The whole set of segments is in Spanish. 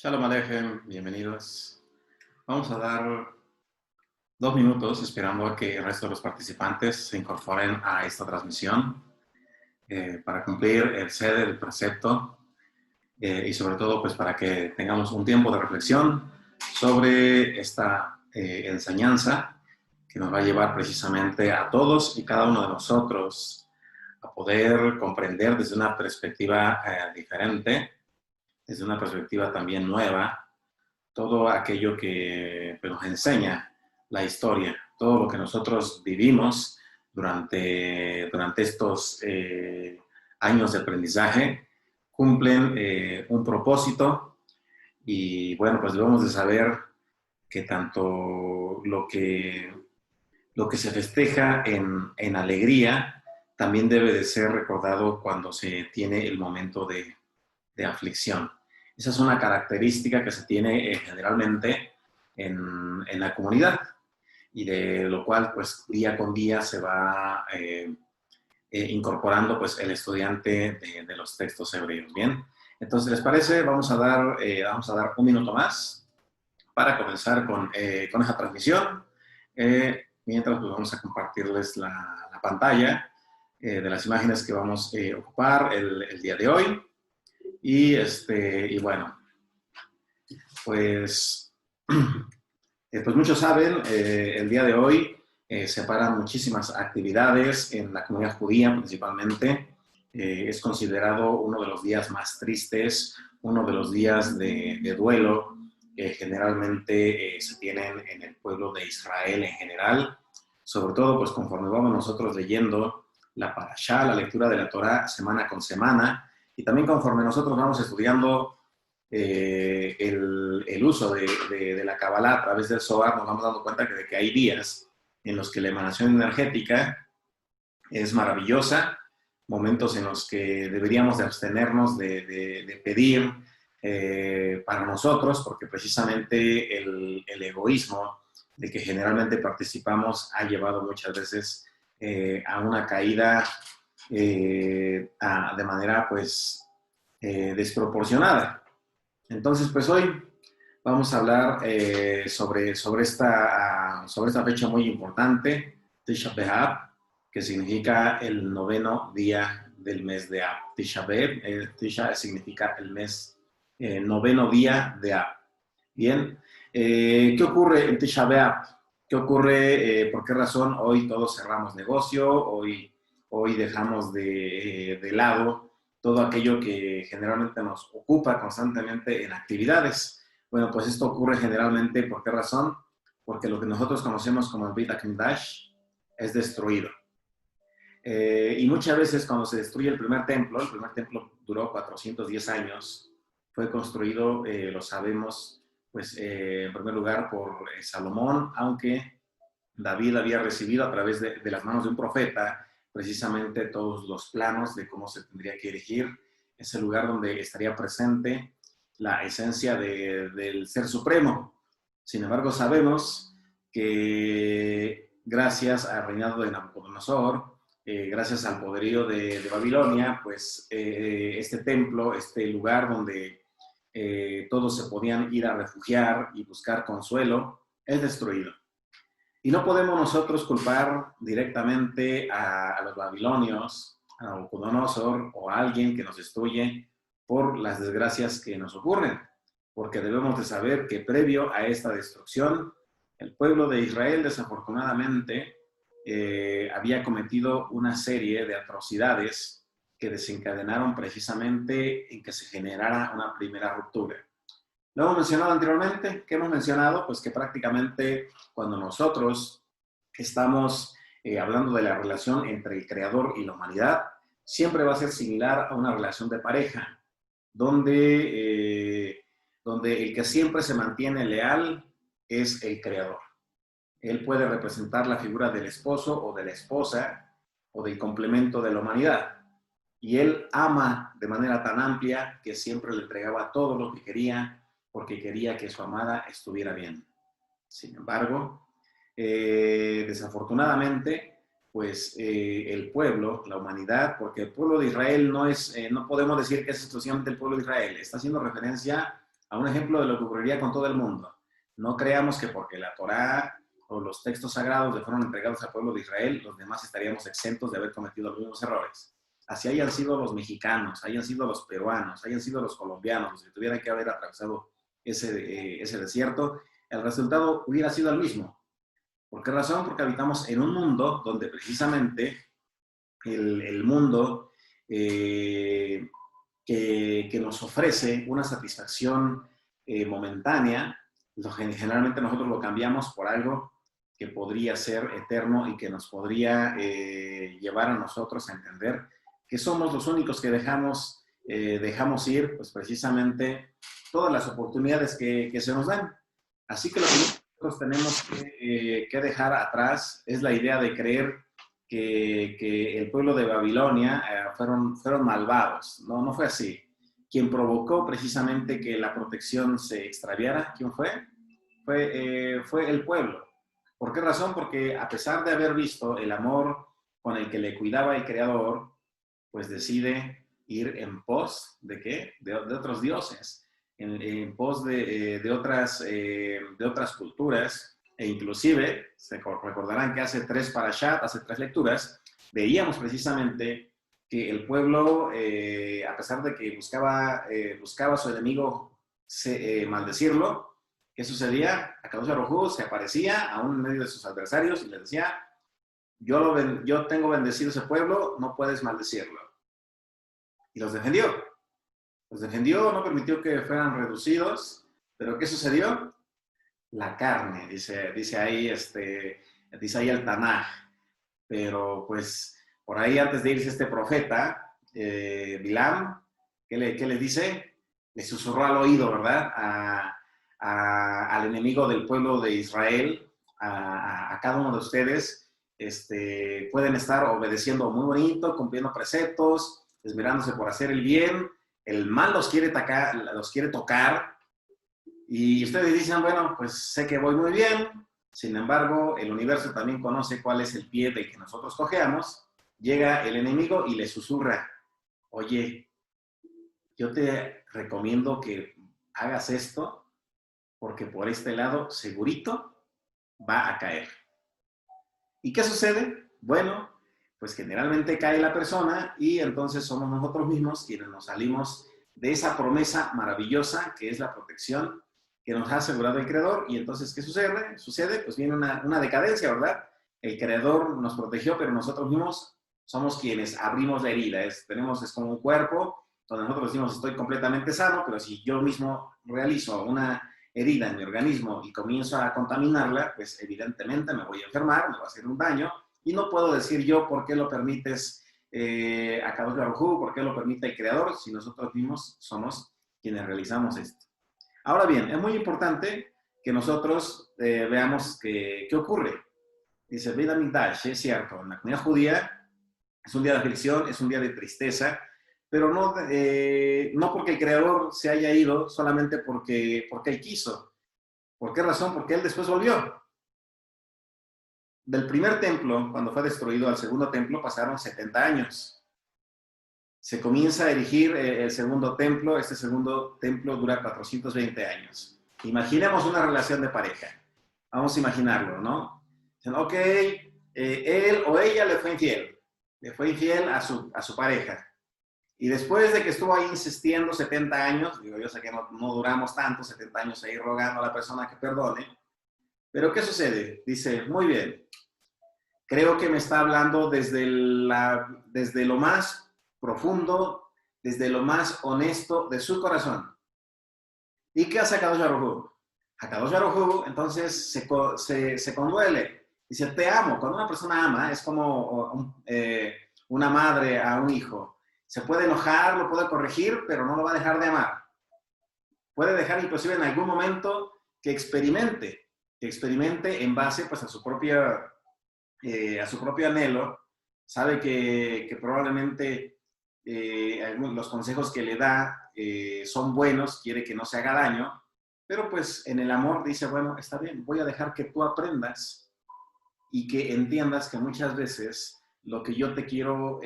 Shalom Alejem, bienvenidos. Vamos a dar 2 minutos esperando a que el resto de los participantes se incorporen a esta transmisión para cumplir el sede del precepto y sobre todo pues para que tengamos un tiempo de reflexión sobre esta enseñanza que nos va a llevar precisamente a todos y cada uno de nosotros a poder comprender desde una perspectiva diferente, desde una perspectiva también nueva, todo aquello que pues, nos enseña la historia, todo lo que nosotros vivimos durante estos años de aprendizaje, cumplen un propósito y bueno, pues debemos de saber que tanto lo que se festeja en alegría también debe de ser recordado cuando se tiene el momento de aflicción. Esa es una característica que se tiene generalmente en la comunidad y de lo cual pues día con día se va incorporando pues el estudiante de los textos hebreos. Bien, entonces les parece, vamos a dar un minuto más para comenzar con esa transmisión. Mientras pues vamos a compartirles la pantalla de las imágenes que vamos a ocupar el día de hoy. Y bueno, pues, pues muchos saben, el día de hoy se paran muchísimas actividades en la comunidad judía principalmente. Es considerado uno de los días más tristes, uno de los días de duelo que generalmente se tienen en el pueblo de Israel en general. Sobre todo, pues conforme vamos nosotros leyendo la parashá, la lectura de la Torá semana con semana, y también conforme nosotros vamos estudiando el uso de la Kabbalah a través del Zohar, nos vamos dando cuenta de que hay días en los que la emanación energética es maravillosa, momentos en los que deberíamos de abstenernos de pedir para nosotros, porque precisamente el egoísmo de que generalmente participamos ha llevado muchas veces a una caída de manera pues desproporcionada. Entonces pues hoy vamos a hablar sobre esta fecha muy importante, Tisha B'Av, que significa el noveno día del mes de Av. Tisha B'Av, Tisha significa el mes, noveno día de Av. Bien, ¿qué ocurre en Tisha B'Av? ¿Qué ocurre? ¿Por qué razón hoy todos cerramos negocio? Hoy dejamos de lado todo aquello que generalmente nos ocupa constantemente en actividades. Bueno, pues esto ocurre generalmente, ¿por qué razón? Porque lo que nosotros conocemos como el Beit HaMikdash es destruido. Y muchas veces cuando se destruye el primer templo duró 410 años, fue construido, lo sabemos, pues en primer lugar por Salomón, aunque David había recibido a través de las manos de un profeta precisamente todos los planos de cómo se tendría que erigir ese lugar donde estaría presente la esencia del Ser Supremo. Sin embargo, sabemos que gracias al reinado de Nabucodonosor, gracias al poderío de Babilonia, pues este templo, este lugar donde todos se podían ir a refugiar y buscar consuelo, es destruido. Y no podemos nosotros culpar directamente a los babilonios, a Nabucodonosor o a alguien que nos destruye por las desgracias que nos ocurren, porque debemos de saber que previo a esta destrucción, el pueblo de Israel desafortunadamente había cometido una serie de atrocidades que desencadenaron precisamente en que se generara una primera ruptura. Lo hemos mencionado anteriormente. ¿Qué hemos mencionado? Pues que prácticamente cuando nosotros estamos hablando de la relación entre el creador y la humanidad, siempre va a ser similar a una relación de pareja, donde el que siempre se mantiene leal es el creador. Él puede representar la figura del esposo o de la esposa o del complemento de la humanidad. Y él ama de manera tan amplia que siempre le entregaba todo lo que quería, porque quería que su amada estuviera bien. Sin embargo, desafortunadamente, pues el pueblo, la humanidad, porque el pueblo de Israel no podemos decir que es exclusivamente el pueblo de Israel, está haciendo referencia a un ejemplo de lo que ocurriría con todo el mundo. No creamos que porque la Torá o los textos sagrados le fueron entregados al pueblo de Israel, los demás estaríamos exentos de haber cometido los mismos errores. Así hayan sido los mexicanos, hayan sido los peruanos, hayan sido los colombianos, los que tuvieran que haber atravesado ese desierto, el resultado hubiera sido el mismo. ¿Por qué razón? Porque habitamos en un mundo donde precisamente el mundo que nos ofrece una satisfacción momentánea, generalmente nosotros lo cambiamos por algo que podría ser eterno y que nos podría llevar a nosotros a entender que somos los únicos que dejamos ir, pues precisamente todas las oportunidades que se nos dan. Así que lo que nosotros tenemos que dejar atrás es la idea de creer que el pueblo de Babilonia fueron malvados. No, no fue así. Quien provocó precisamente que la protección se extraviara, ¿quién fue? Fue el pueblo. ¿Por qué razón? Porque a pesar de haber visto el amor con el que le cuidaba el Creador, pues decide ir en pos ¿de qué? De otros dioses, en pos de otras culturas, e inclusive, se recordarán que hace tres lecturas, veíamos precisamente que el pueblo, a pesar de que buscaba a su enemigo maldecirlo, ¿qué sucedía? Akadosh Baruj Hu se aparecía aún en medio de sus adversarios y les decía, yo tengo bendecido ese pueblo, no puedes maldecirlo. Y los defendió. Los defendió, no permitió que fueran reducidos, pero ¿qué sucedió? La carne, dice ahí el Tanaj. Pero pues por ahí antes de irse este profeta, Bilam, ¿qué le dice? Le susurró al oído, ¿verdad? Al enemigo del pueblo de Israel, a cada uno de ustedes, pueden estar obedeciendo muy bonito, cumpliendo preceptos, esmerándose por hacer el bien, el mal los quiere tocar, y ustedes dicen, bueno, pues sé que voy muy bien, sin embargo, el universo también conoce cuál es el pie del que nosotros cojeamos. Llega el enemigo y le susurra, oye, yo te recomiendo que hagas esto porque por este lado segurito va a caer. ¿Y qué sucede? Bueno, pues generalmente cae la persona y entonces somos nosotros mismos quienes nos salimos de esa promesa maravillosa que es la protección que nos ha asegurado el Creador. Y entonces, ¿qué sucede? Pues viene una decadencia, ¿verdad? El Creador nos protegió, pero nosotros mismos somos quienes abrimos la herida. Es como un cuerpo donde nosotros decimos estoy completamente sano, pero si yo mismo realizo una herida en mi organismo y comienzo a contaminarla, pues evidentemente me voy a enfermar, me va a hacer un daño, y no puedo decir yo por qué lo permites a Kadosh Baruj Hu, por qué lo permite el Creador, si nosotros mismos somos quienes realizamos esto. Ahora bien, es muy importante que nosotros veamos qué ocurre. Dice, Beit HaMikdash, es cierto, en la comunidad judía es un día de aflicción, es un día de tristeza, pero no porque el Creador se haya ido solamente porque Él quiso. ¿Por qué razón? Porque Él después volvió. Del primer templo, cuando fue destruido, al segundo templo pasaron 70 años. Se comienza a erigir el segundo templo. Este segundo templo dura 420 años. Imaginemos una relación de pareja. Vamos a imaginarlo, ¿no? Dicen, ok, él o ella le fue infiel a su pareja. Y después de que estuvo ahí insistiendo 70 años, digo, yo sé que no duramos tanto, 70 años ahí rogando a la persona que perdone, pero ¿qué sucede? Dice, muy bien, creo que me está hablando desde lo más profundo, desde lo más honesto de su corazón. ¿Y qué hace Akadosh Baruj Hu? Akadosh Baruj Hu entonces se conduele. Dice, te amo. Cuando una persona ama, es como una madre a un hijo. Se puede enojar, lo puede corregir, pero no lo va a dejar de amar. Puede dejar inclusive en algún momento que experimente en base pues, a su propio anhelo. Sabe que probablemente los consejos que le da son buenos, quiere que no se haga daño, pero pues en el amor dice, bueno, está bien, voy a dejar que tú aprendas y que entiendas que muchas veces lo que yo te quiero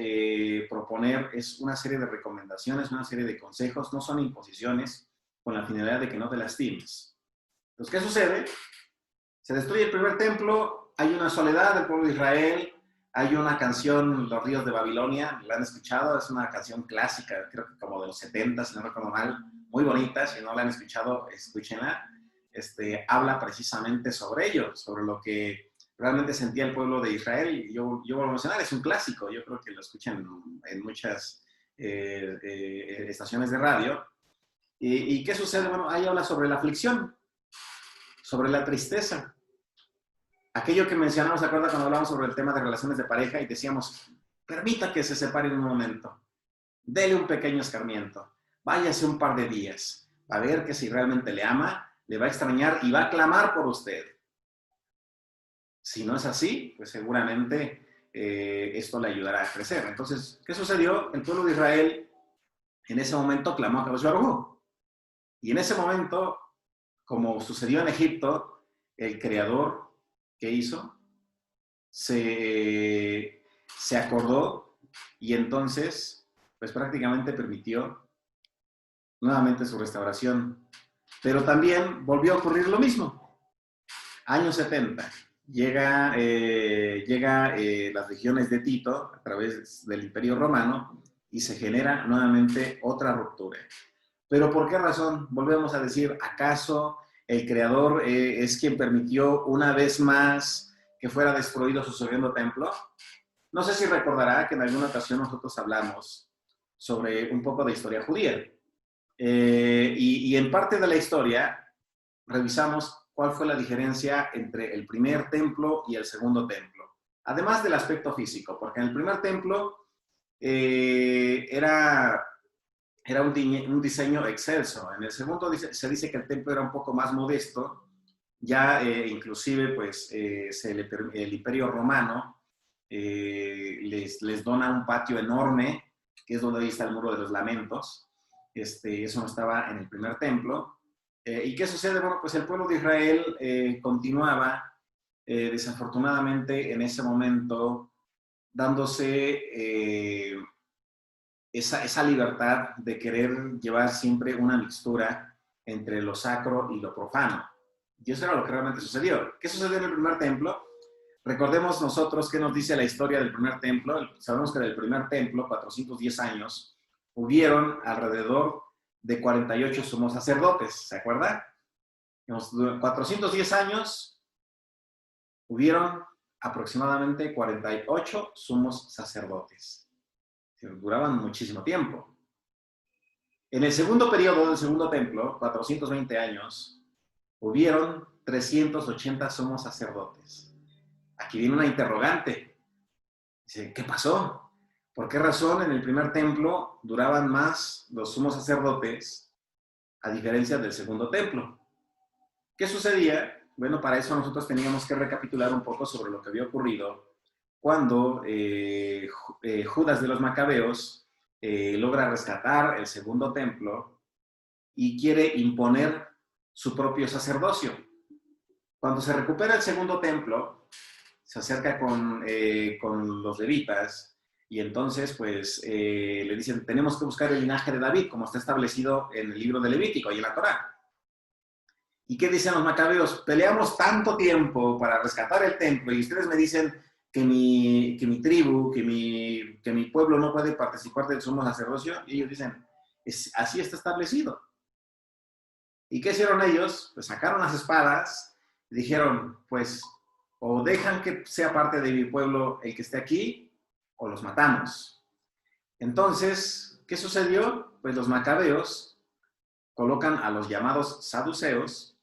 proponer es una serie de recomendaciones, una serie de consejos, no son imposiciones, con la finalidad de que no te lastimes. Entonces, ¿qué sucede? Se destruye el primer templo, hay una soledad del pueblo de Israel, hay una canción, Los ríos de Babilonia, ¿la han escuchado? Es una canción clásica, creo que como de los 70, si no recuerdo mal, muy bonita, si no la han escuchado, escúchenla. Habla precisamente sobre ello, sobre lo que realmente sentía el pueblo de Israel. Y yo vuelvo a mencionar, es un clásico, yo creo que lo escuchan en muchas estaciones de radio. ¿Y qué sucede? Bueno, ahí habla sobre la aflicción, sobre la tristeza. Aquello que mencionamos, ¿se acuerda cuando hablamos sobre el tema de relaciones de pareja y decíamos, permita que se separen un momento, dele un pequeño escarmiento, váyase un par de días, va a ver que si realmente le ama, le va a extrañar y va a clamar por usted. Si no es así, pues seguramente esto le ayudará a crecer. Entonces, ¿qué sucedió? El pueblo de Israel en ese momento clamó a Kadosh Baruj Hu. Y en ese momento, como sucedió en Egipto, el Creador, ¿qué hizo? Se acordó y entonces, pues prácticamente permitió nuevamente su restauración. Pero también volvió a ocurrir lo mismo. Años 70, llega las legiones de Tito a través del Imperio Romano y se genera nuevamente otra ruptura. ¿Pero por qué razón? Volvemos a decir, ¿acaso el Creador es quien permitió una vez más que fuera destruido su segundo templo? No sé si recordará que en alguna ocasión nosotros hablamos sobre un poco de historia judía. Y en parte de la historia revisamos cuál fue la diferencia entre el primer templo y el segundo templo. Además del aspecto físico, porque en el primer templo era un diseño excelso. En el segundo se dice que el templo era un poco más modesto, ya inclusive pues el Imperio Romano les dona un patio enorme, que es donde ahí está el Muro de los Lamentos. Eso no estaba en el primer templo. ¿Y qué sucede? Bueno, pues el pueblo de Israel continuaba desafortunadamente en ese momento dándose esa libertad de querer llevar siempre una mixtura entre lo sacro y lo profano. Y eso era lo que realmente sucedió. ¿Qué sucedió en el primer templo? Recordemos nosotros qué nos dice la historia del primer templo. Sabemos que del primer templo, 410 años, hubieron alrededor de 48 sumos sacerdotes, ¿se acuerda? En los 410 años hubieron aproximadamente 48 sumos sacerdotes. Duraban muchísimo tiempo. En el segundo periodo del segundo templo, 420 años, hubieron 380 sumos sacerdotes. Aquí viene una interrogante. Dice, ¿qué pasó? ¿Por qué razón en el primer templo duraban más los sumos sacerdotes a diferencia del segundo templo? ¿Qué sucedía? Bueno, para eso nosotros teníamos que recapitular un poco sobre lo que había ocurrido cuando Judas de los Macabeos logra rescatar el segundo templo y quiere imponer su propio sacerdocio. Cuando se recupera el segundo templo, se acerca con los levitas y entonces pues le dicen, tenemos que buscar el linaje de David, como está establecido en el libro de Levítico y en la Torá. ¿Y qué dicen los macabeos? Peleamos tanto tiempo para rescatar el templo y ustedes me dicen que mi tribu, que mi pueblo no puede participar del sumo sacerdocio. Y ellos dicen, así está establecido. ¿Y qué hicieron ellos? Pues sacaron las espadas y dijeron, pues, o dejan que sea parte de mi pueblo el que esté aquí, o los matamos. Entonces, ¿qué sucedió? Pues los macabeos colocan a los llamados saduceos,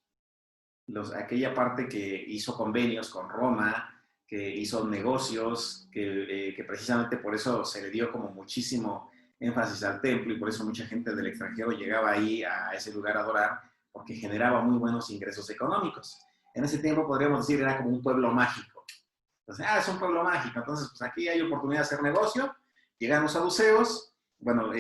aquella parte que hizo convenios con Roma, que hizo negocios, que precisamente por eso se le dio como muchísimo énfasis al templo y por eso mucha gente del extranjero llegaba ahí a ese lugar a adorar, porque generaba muy buenos ingresos económicos. En ese tiempo podríamos decir era como un pueblo mágico. Entonces, es un pueblo mágico, entonces pues aquí hay oportunidad de hacer negocio, llegan los saduceos, bueno,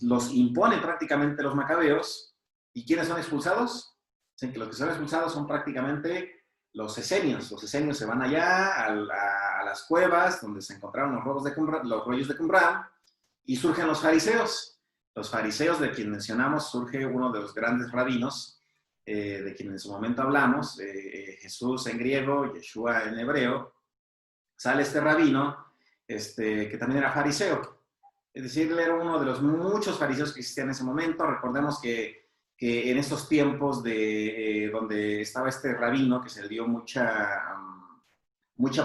los imponen prácticamente los macabeos, ¿y quiénes son expulsados? Dicen que los que son expulsados son prácticamente los esenios. Los esenios se van allá a las cuevas donde se encontraron los rollos de Qumran y surgen los fariseos. Los fariseos, de quien mencionamos, surge uno de los grandes rabinos, de quien en su momento hablamos, Jesús en griego, Yeshua en hebreo. Sale este rabino, que también era fariseo. Es decir, él era uno de los muchos fariseos que existían en ese momento. Recordemos que en estos tiempos donde estaba este rabino, que se le dio mucha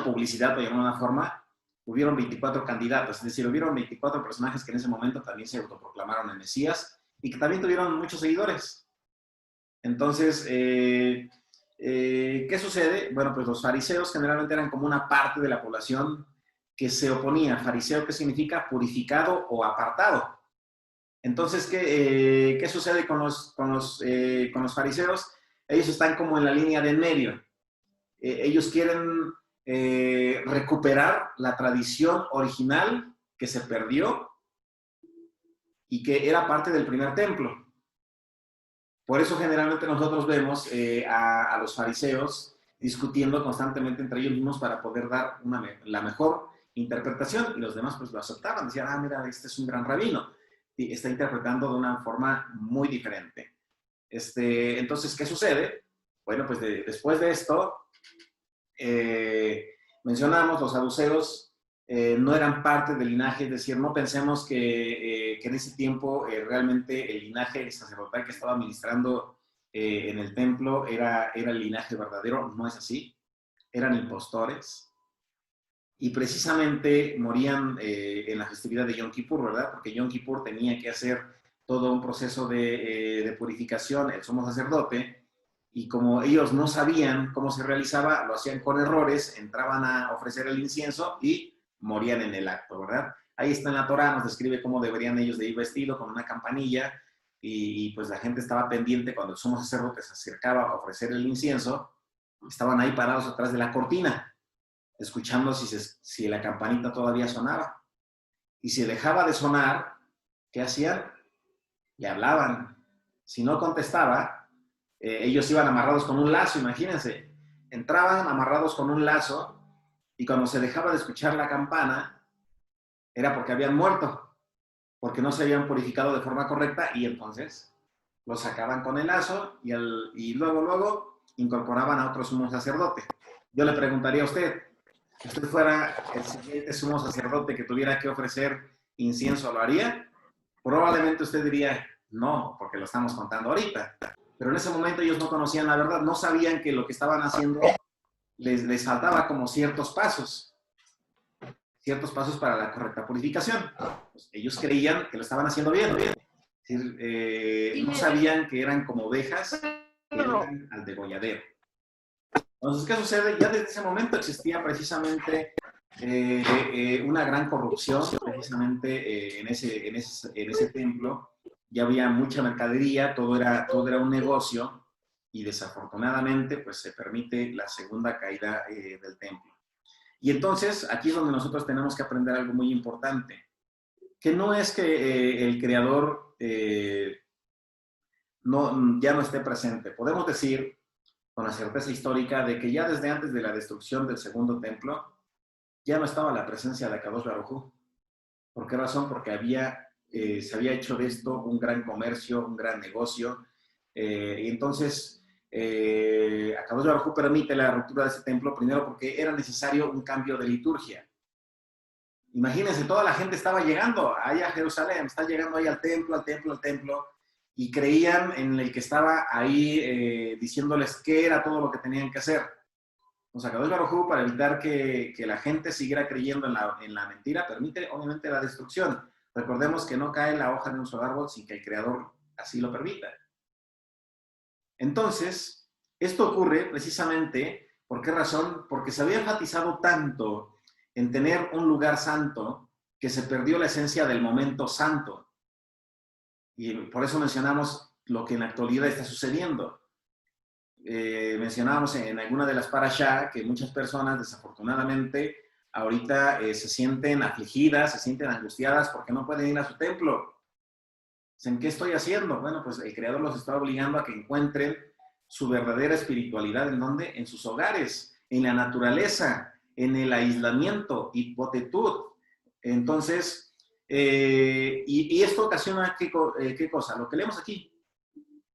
publicidad, por llamarlo de una forma, hubieron 24 candidatos, es decir, hubieron 24 personajes que en ese momento también se autoproclamaron el Mesías y que también tuvieron muchos seguidores. Entonces, ¿qué sucede? Bueno, pues los fariseos generalmente eran como una parte de la población que se oponía. Fariseo, ¿qué significa? Purificado o apartado. Entonces, ¿qué sucede con los fariseos? Ellos están como en la línea de en medio. Ellos quieren recuperar la tradición original que se perdió y que era parte del primer templo. Por eso generalmente nosotros vemos a los fariseos discutiendo constantemente entre ellos mismos para poder dar la mejor interpretación, y los demás pues lo aceptaban, decían, ah, mira, este es un gran rabino, y está interpretando de una forma muy diferente. Entonces, ¿qué sucede? Bueno, pues después de esto, mencionamos, los saduceos no eran parte del linaje, es decir, no pensemos que en ese tiempo realmente el linaje sacerdotal que estaba administrando en el templo era el linaje verdadero. No es así, eran impostores y precisamente morían en la festividad de Yom Kippur, ¿verdad? Porque Yom Kippur tenía que hacer todo un proceso de purificación, el sumo sacerdote, y como ellos no sabían cómo se realizaba, lo hacían con errores, entraban a ofrecer el incienso y morían en el acto, ¿verdad? Ahí está en la Torá, nos describe cómo deberían ellos de ir vestidos con una campanilla, y pues la gente estaba pendiente cuando el sumo sacerdote se acercaba a ofrecer el incienso, estaban ahí parados atrás de la cortina, escuchando si la campanita todavía sonaba. Y si dejaba de sonar, ¿qué hacían? Le hablaban. Si no contestaba, ellos iban amarrados con un lazo, imagínense. Entraban amarrados con un lazo y cuando se dejaba de escuchar la campana, era porque habían muerto, porque no se habían purificado de forma correcta, y entonces los sacaban con el lazo y luego incorporaban a otro sumo sacerdote. Yo le preguntaría a usted, si usted fuera el siguiente sumo sacerdote que tuviera que ofrecer incienso, ¿lo haría? Probablemente usted diría, no, porque lo estamos contando ahorita. Pero en ese momento ellos no conocían la verdad, no sabían que lo que estaban haciendo les faltaba como ciertos pasos para la correcta purificación. Pues ellos creían que lo estaban haciendo bien. Es decir, no sabían que eran como ovejas que iban al degolladero. Entonces, ¿qué sucede? Ya desde ese momento existía precisamente una gran corrupción, precisamente en ese templo. Ya había mucha mercadería, todo era un negocio, y desafortunadamente pues se permite la segunda caída del templo. Y entonces aquí es donde nosotros tenemos que aprender algo muy importante, que no es que el creador ya no esté presente. Podemos decir con la certeza histórica de que ya desde antes de la destrucción del segundo templo ya no estaba la presencia de Akadosh Baruj Hu. ¿Por qué razón? Porque se había hecho de esto un gran comercio, un gran negocio, y entonces Akadosh Baruj Hu permite la ruptura de ese templo, primero porque era necesario un cambio de liturgia. Imagínense, toda la gente estaba llegando ahí a Jerusalén, está llegando ahí al templo, y creían en el que estaba ahí diciéndoles qué era todo lo que tenían que hacer. O sea, Akadosh Baruj Hu, para evitar que la gente siguiera creyendo en la mentira, permite obviamente la destrucción. Recordemos que no cae la hoja de un solo árbol sin que el Creador así lo permita. Entonces, esto ocurre precisamente, ¿por qué razón? Porque se había enfatizado tanto en tener un lugar santo que se perdió la esencia del momento santo. Y por eso mencionamos lo que en la actualidad está sucediendo. Mencionábamos en alguna de las parashá que muchas personas desafortunadamente ahorita se sienten afligidas, se sienten angustiadas porque no pueden ir a su templo. ¿En qué estoy haciendo? Bueno, pues el Creador los está obligando a que encuentren su verdadera espiritualidad. ¿En dónde? En sus hogares, en la naturaleza, en el aislamiento, hipotetud. Entonces, Y esto ocasiona ¿qué cosa? Lo que leemos aquí,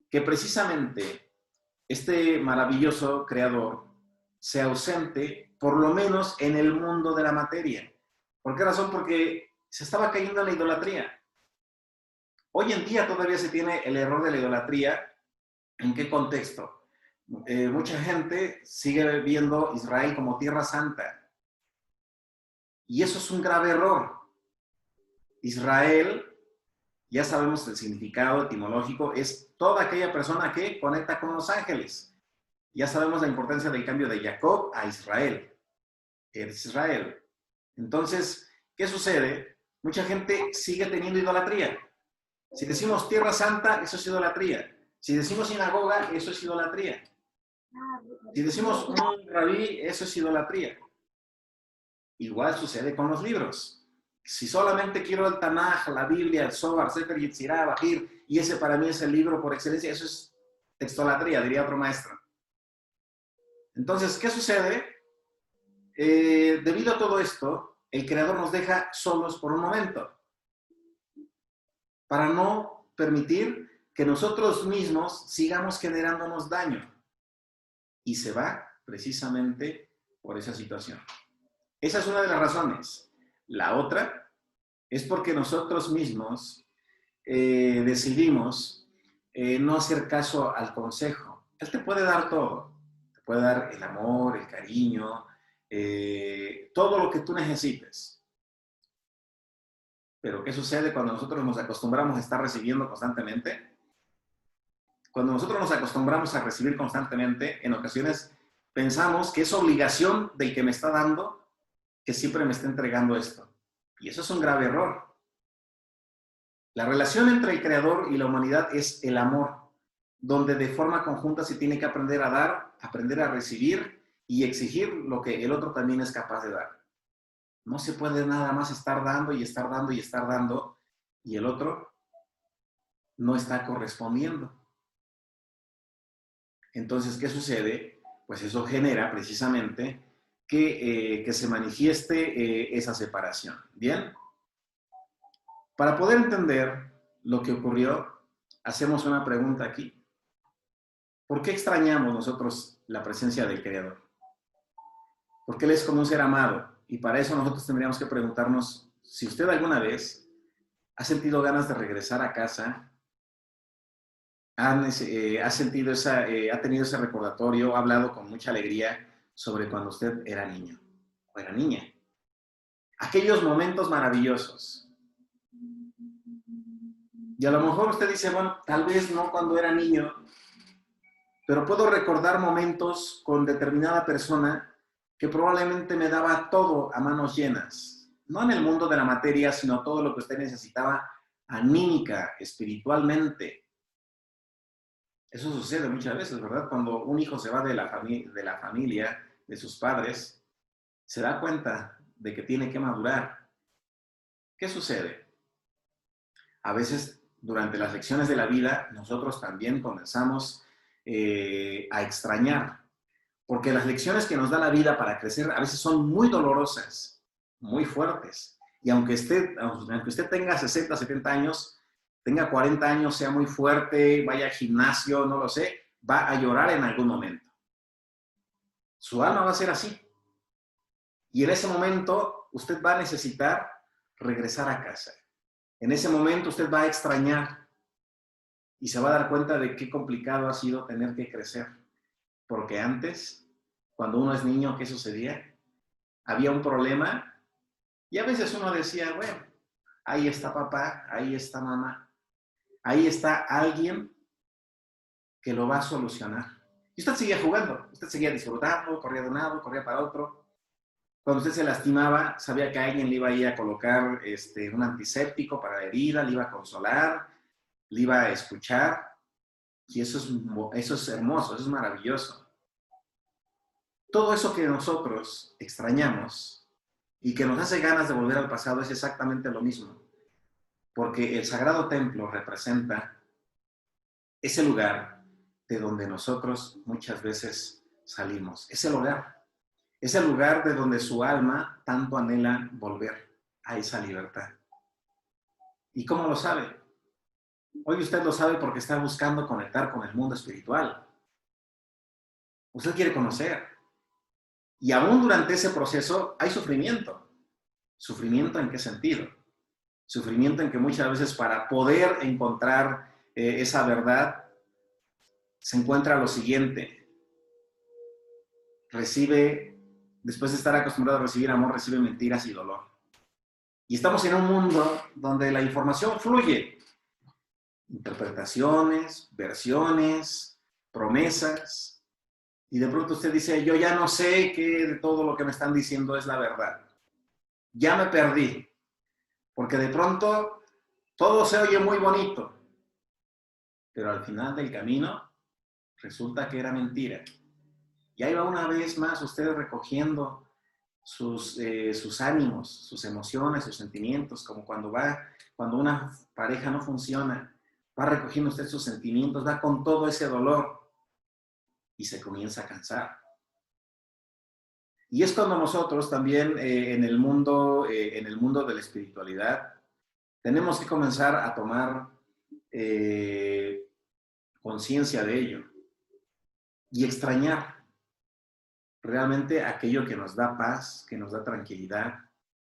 que precisamente este maravilloso creador se ausente, por lo menos en el mundo de la materia. ¿Por qué razón? Porque se estaba cayendo en la idolatría. Hoy en día todavía se tiene el error de la idolatría. ¿En qué contexto? Mucha gente sigue viendo Israel como tierra santa. Y eso es un grave error. Israel, ya sabemos el significado etimológico, es toda aquella persona que conecta con los ángeles. Ya sabemos la importancia del cambio de Jacob a Israel. Eres Israel. Entonces, ¿qué sucede? Mucha gente sigue teniendo idolatría. Si decimos tierra santa, eso es idolatría. Si decimos sinagoga, eso es idolatría. Si decimos un rabí, eso es idolatría. Igual sucede con los libros. Si solamente quiero el Tanaj, la Biblia, el Zohar, Sefer Yetzirah, Bajir, y ese para mí es el libro por excelencia, eso es textolatría, diría otro maestro. Entonces, ¿qué sucede? Debido a todo esto, el Creador nos deja solos por un momento, para no permitir que nosotros mismos sigamos generándonos daño. Y se va precisamente por esa situación. Esa es una de las razones. La otra es porque nosotros mismos decidimos no hacer caso al consejo. Él te puede dar todo. Te puede dar el amor, el cariño, todo lo que tú necesites. Pero ¿qué sucede cuando nosotros nos acostumbramos a estar recibiendo constantemente? Cuando nosotros nos acostumbramos a recibir constantemente, en ocasiones pensamos que es obligación del que me está dando que siempre me está entregando esto. Y eso es un grave error. La relación entre el Creador y la humanidad es el amor, donde de forma conjunta se tiene que aprender a dar, aprender a recibir y exigir lo que el otro también es capaz de dar. No se puede nada más estar dando y estar dando y estar dando y el otro no está correspondiendo. Entonces, ¿qué sucede? Pues eso genera precisamente que se manifieste esa separación. ¿Bien? Para poder entender lo que ocurrió, hacemos una pregunta aquí. ¿Por qué extrañamos nosotros la presencia del Creador? Porque Él es como un ser amado. Y para eso nosotros tendríamos que preguntarnos si usted alguna vez ha sentido ganas de regresar a casa, ha sentido ha tenido ese recordatorio, ha hablado con mucha alegría sobre cuando usted era niño o era niña. Aquellos momentos maravillosos. Y a lo mejor usted dice, bueno, tal vez no cuando era niño, pero puedo recordar momentos con determinada persona que probablemente me daba todo a manos llenas. No en el mundo de la materia, sino todo lo que usted necesitaba anímica, espiritualmente. Eso sucede muchas veces, ¿verdad? Cuando un hijo se va de la familia, de sus padres, se da cuenta de que tiene que madurar. ¿Qué sucede? A veces, durante las lecciones de la vida, nosotros también comenzamos a extrañar, porque las lecciones que nos da la vida para crecer a veces son muy dolorosas, muy fuertes. Y aunque usted tenga 60, 70 años, tenga 40 años, sea muy fuerte, vaya al gimnasio, no lo sé, va a llorar en algún momento. Su alma va a ser así. Y en ese momento usted va a necesitar regresar a casa. En ese momento usted va a extrañar y se va a dar cuenta de qué complicado ha sido tener que crecer. Porque antes, cuando uno es niño, ¿qué sucedía? Había un problema y a veces uno decía, bueno, ahí está papá, ahí está mamá, ahí está alguien que lo va a solucionar. Y usted seguía jugando, usted seguía disfrutando, corría de un lado, corría para otro. Cuando usted se lastimaba, sabía que alguien le iba a ir a colocar un antiséptico para la herida, le iba a consolar, le iba a escuchar. Y eso es hermoso, eso es maravilloso. Todo eso que nosotros extrañamos y que nos hace ganas de volver al pasado es exactamente lo mismo. Porque el Sagrado Templo representa ese lugar de donde nosotros muchas veces salimos. Es el hogar. Es el lugar de donde su alma tanto anhela volver a esa libertad. ¿Y cómo lo sabe? Hoy usted lo sabe porque está buscando conectar con el mundo espiritual. Usted quiere conocer. Y aún durante ese proceso hay sufrimiento. ¿Sufrimiento en qué sentido? Sufrimiento en que muchas veces para poder encontrar esa verdad se encuentra lo siguiente. Recibe, después de estar acostumbrado a recibir amor, recibe mentiras y dolor. Y estamos en un mundo donde la información fluye. Interpretaciones, versiones, promesas. Y de pronto usted dice, yo ya no sé qué de todo lo que me están diciendo es la verdad. Ya me perdí. Porque de pronto todo se oye muy bonito. Pero al final del camino resulta que era mentira. Y ahí va una vez más usted recogiendo sus ánimos, sus emociones, sus sentimientos, como cuando una pareja no funciona, va recogiendo usted sus sentimientos, va con todo ese dolor y se comienza a cansar. Y es cuando nosotros también en el mundo de la espiritualidad tenemos que comenzar a tomar conciencia de ello y extrañar realmente aquello que nos da paz, que nos da tranquilidad,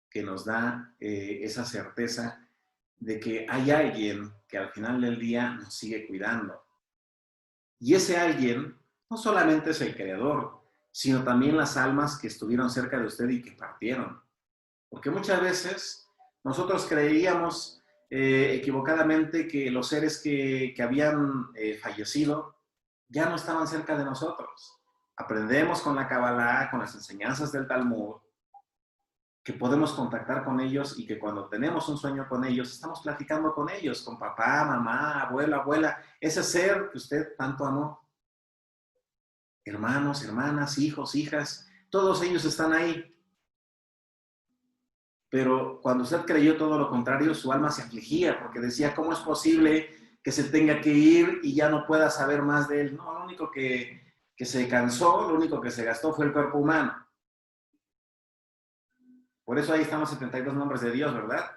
que nos da esa certeza de que hay alguien que al final del día nos sigue cuidando. Y ese alguien no solamente es el creador, sino también las almas que estuvieron cerca de usted y que partieron. Porque muchas veces nosotros creíamos equivocadamente que los seres que habían fallecido ya no estaban cerca de nosotros. Aprendemos con la Kabbalah, con las enseñanzas del Talmud, que podemos contactar con ellos y que cuando tenemos un sueño con ellos, estamos platicando con ellos, con papá, mamá, abuelo, abuela, ese ser que usted tanto amó. Hermanos, hermanas, hijos, hijas, todos ellos están ahí. Pero cuando usted creyó todo lo contrario, su alma se afligía porque decía, ¿cómo es posible que se tenga que ir y ya no pueda saber más de él? No, lo único que se cansó, lo único que se gastó fue el cuerpo humano. Por eso ahí están los 72 nombres de Dios, ¿verdad?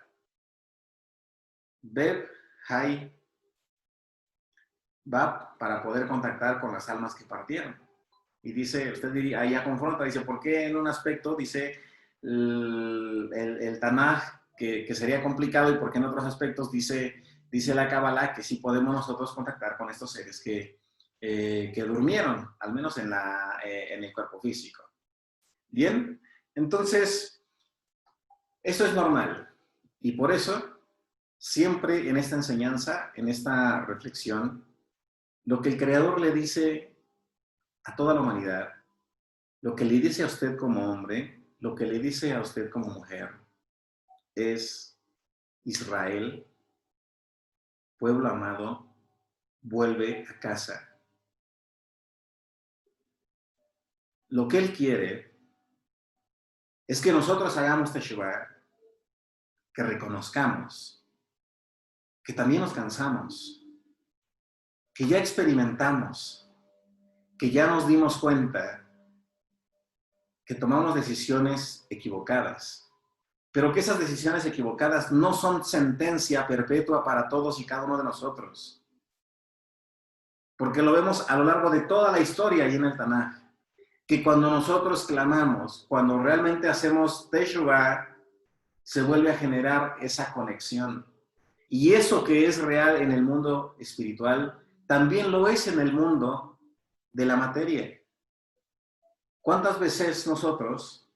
Beb, Hai, Bab, para poder contactar con las almas que partieron. Y dice, usted diría, ahí ya confronta, dice, ¿por qué en un aspecto dice el Tanaj que sería complicado y por qué en otros aspectos dice la Kabbalah que sí podemos nosotros contactar con estos seres que durmieron, al menos en el cuerpo físico? Bien, entonces, eso es normal. Y por eso, siempre en esta enseñanza, en esta reflexión, lo que el Creador le dice a toda la humanidad, lo que le dice a usted como hombre, lo que le dice a usted como mujer, es Israel, pueblo amado, vuelve a casa. Lo que Él quiere es que nosotros hagamos Teshuvah, que reconozcamos, que también nos cansamos, que ya experimentamos, que ya nos dimos cuenta que tomamos decisiones equivocadas, pero que esas decisiones equivocadas no son sentencia perpetua para todos y cada uno de nosotros. Porque lo vemos a lo largo de toda la historia y en el Tanaj, que cuando nosotros clamamos, cuando realmente hacemos Teshuvah, se vuelve a generar esa conexión. Y eso que es real en el mundo espiritual, también lo es en el mundo de la materia. ¿Cuántas veces nosotros,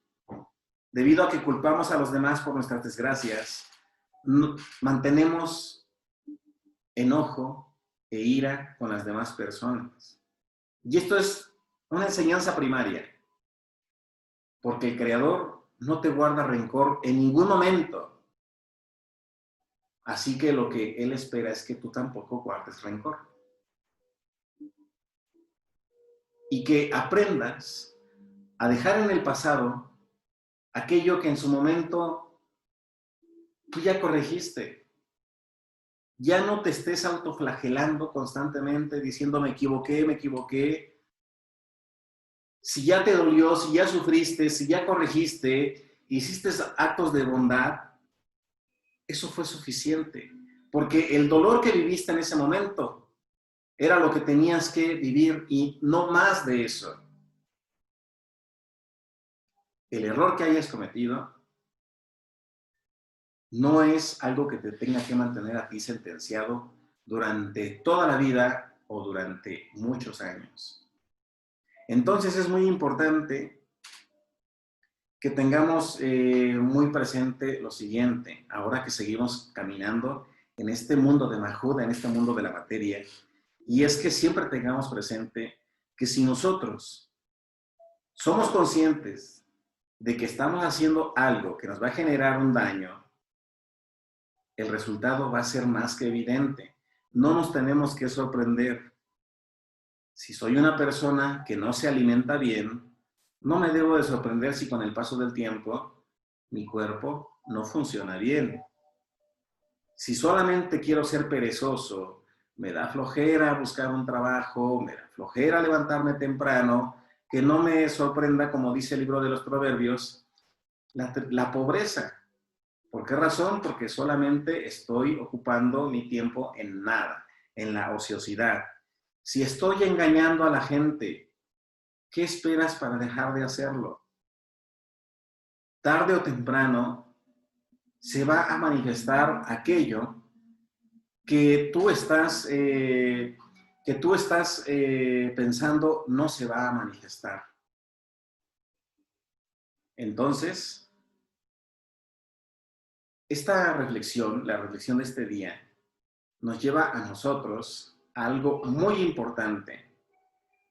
debido a que culpamos a los demás por nuestras desgracias, mantenemos enojo e ira con las demás personas? Y esto es una enseñanza primaria, porque el Creador no te guarda rencor en ningún momento. Así que lo que Él espera es que tú tampoco guardes rencor. Y que aprendas a dejar en el pasado aquello que en su momento tú ya corregiste. Ya no te estés autoflagelando constantemente diciendo me equivoqué, me equivoqué. Si ya te dolió, si ya sufriste, si ya corregiste, hiciste actos de bondad, eso fue suficiente. porque el dolor que viviste en ese momento era lo que tenías que vivir y no más de eso. El error que hayas cometido no es algo que te tenga que mantener a ti sentenciado durante toda la vida o durante muchos años. Entonces es muy importante que tengamos muy presente lo siguiente, ahora que seguimos caminando en este mundo de Mahuda, en este mundo de la materia, y es que siempre tengamos presente que si nosotros somos conscientes de que estamos haciendo algo que nos va a generar un daño, el resultado va a ser más que evidente. No nos tenemos que sorprender. Si soy una persona que no se alimenta bien, no me debo de sorprender si con el paso del tiempo mi cuerpo no funciona bien. Si solamente quiero ser perezoso, me da flojera buscar un trabajo, me da flojera levantarme temprano, que no me sorprenda, como dice el libro de los Proverbios, la pobreza. ¿Por qué razón? Porque solamente estoy ocupando mi tiempo en nada, en la ociosidad. Si estoy engañando a la gente, ¿qué esperas para dejar de hacerlo? Tarde o temprano se va a manifestar aquello que tú estás pensando no se va a manifestar. Entonces, esta reflexión, la reflexión de este día, nos lleva a nosotros a algo muy importante.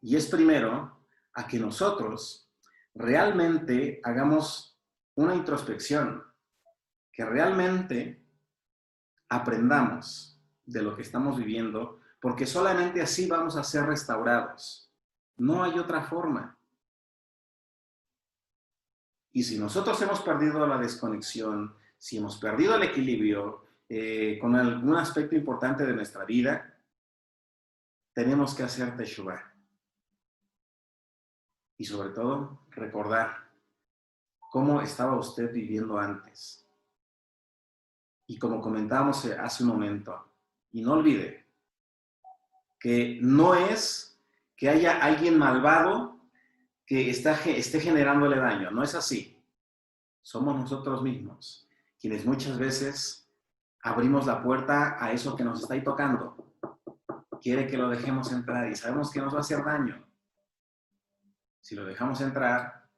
Y es primero a que nosotros realmente hagamos una introspección, que realmente aprendamos de lo que estamos viviendo, porque solamente así vamos a ser restaurados. No hay otra forma. Y si nosotros hemos perdido la desconexión, si hemos perdido el equilibrio con algún aspecto importante de nuestra vida, tenemos que hacer teshuvah. Y sobre todo, recordar cómo estaba usted viviendo antes. Y como comentábamos hace un momento, y no olvide que no es que haya alguien malvado que esté generándole daño, no es así. Somos nosotros mismos quienes muchas veces abrimos la puerta a eso que nos está ahí tocando. Quiere que lo dejemos entrar y sabemos que nos va a hacer daño. Si lo dejamos entrar,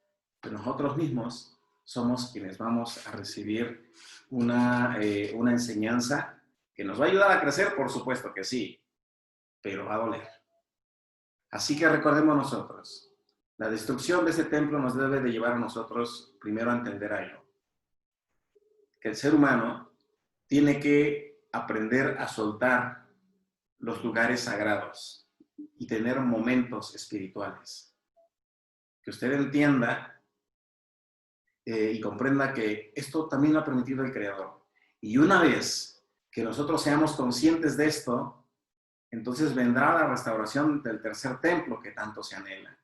pues nosotros mismos somos quienes vamos a recibir una enseñanza que nos va a ayudar a crecer, por supuesto que sí, pero va a doler. Así que recordemos nosotros, la destrucción de ese templo nos debe de llevar a nosotros primero a entender algo, que el ser humano tiene que aprender a soltar los lugares sagrados y tener momentos espirituales. Que usted entienda y comprenda que esto también lo ha permitido el Creador. Y una vez que nosotros seamos conscientes de esto, entonces vendrá la restauración del tercer templo que tanto se anhela.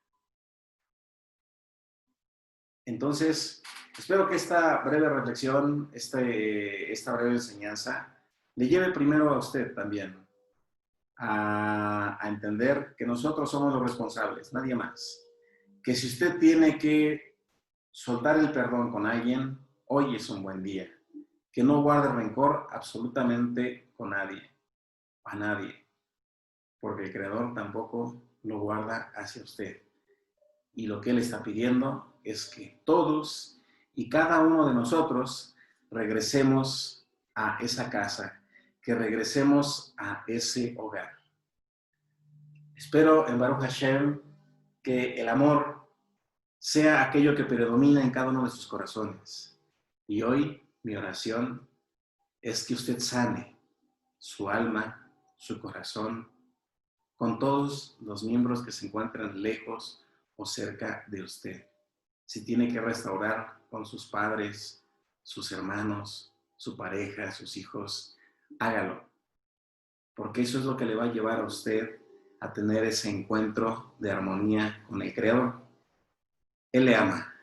Entonces, espero que esta breve reflexión, esta breve enseñanza, le lleve primero a usted también a entender que nosotros somos los responsables, nadie más. Que si usted tiene que soltar el perdón con alguien, hoy es un buen día. Que no guarde rencor absolutamente con nadie, a nadie, porque el Creador tampoco lo guarda hacia usted. Y lo que Él está pidiendo es que todos y cada uno de nosotros regresemos a esa casa, que regresemos a ese hogar. Espero en Baruch Hashem que el amor sea aquello que predomina en cada uno de sus corazones. Y hoy mi oración es que usted sane su alma, su corazón, con todos los miembros que se encuentran lejos o cerca de usted. Si tiene que restaurar con sus padres, sus hermanos, su pareja, sus hijos, hágalo. Porque eso es lo que le va a llevar a usted a tener ese encuentro de armonía con el Creador. Él le ama,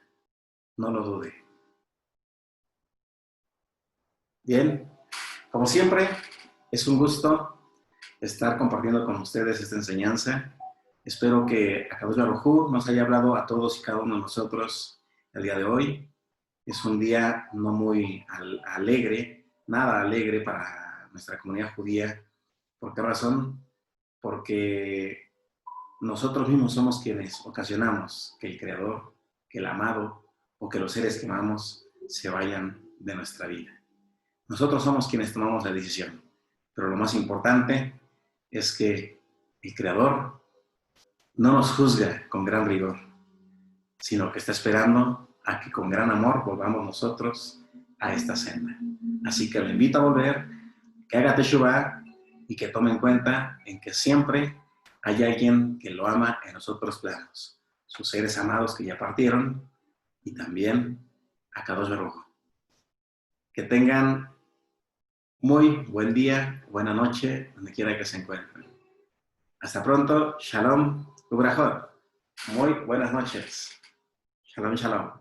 no lo dude. Bien, como siempre, Es un gusto estar compartiendo con ustedes esta enseñanza. Espero que Akadosh Baruj Hu nos haya hablado a todos y cada uno de nosotros el día de hoy. Es un día no muy alegre, nada alegre para nuestra comunidad judía. ¿Por qué razón? Porque nosotros mismos somos quienes ocasionamos que el Creador, que el amado o que los seres que amamos se vayan de nuestra vida. Nosotros somos quienes tomamos la decisión, pero lo más importante es que el Creador no nos juzga con gran rigor, sino que está esperando a que con gran amor volvamos nosotros a esta senda. Así que lo invito a volver, que haga Teshuvah y que tome en cuenta en que siempre hay alguien que lo ama en los otros planos, sus seres amados que ya partieron y también a Kadosh Baruj Hu. Que tengan muy buen día, buena noche, donde quiera que se encuentren. Hasta pronto, Shalom, Ubrajot. Muy buenas noches. Shalom, shalom.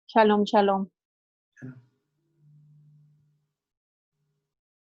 Shalom, shalom.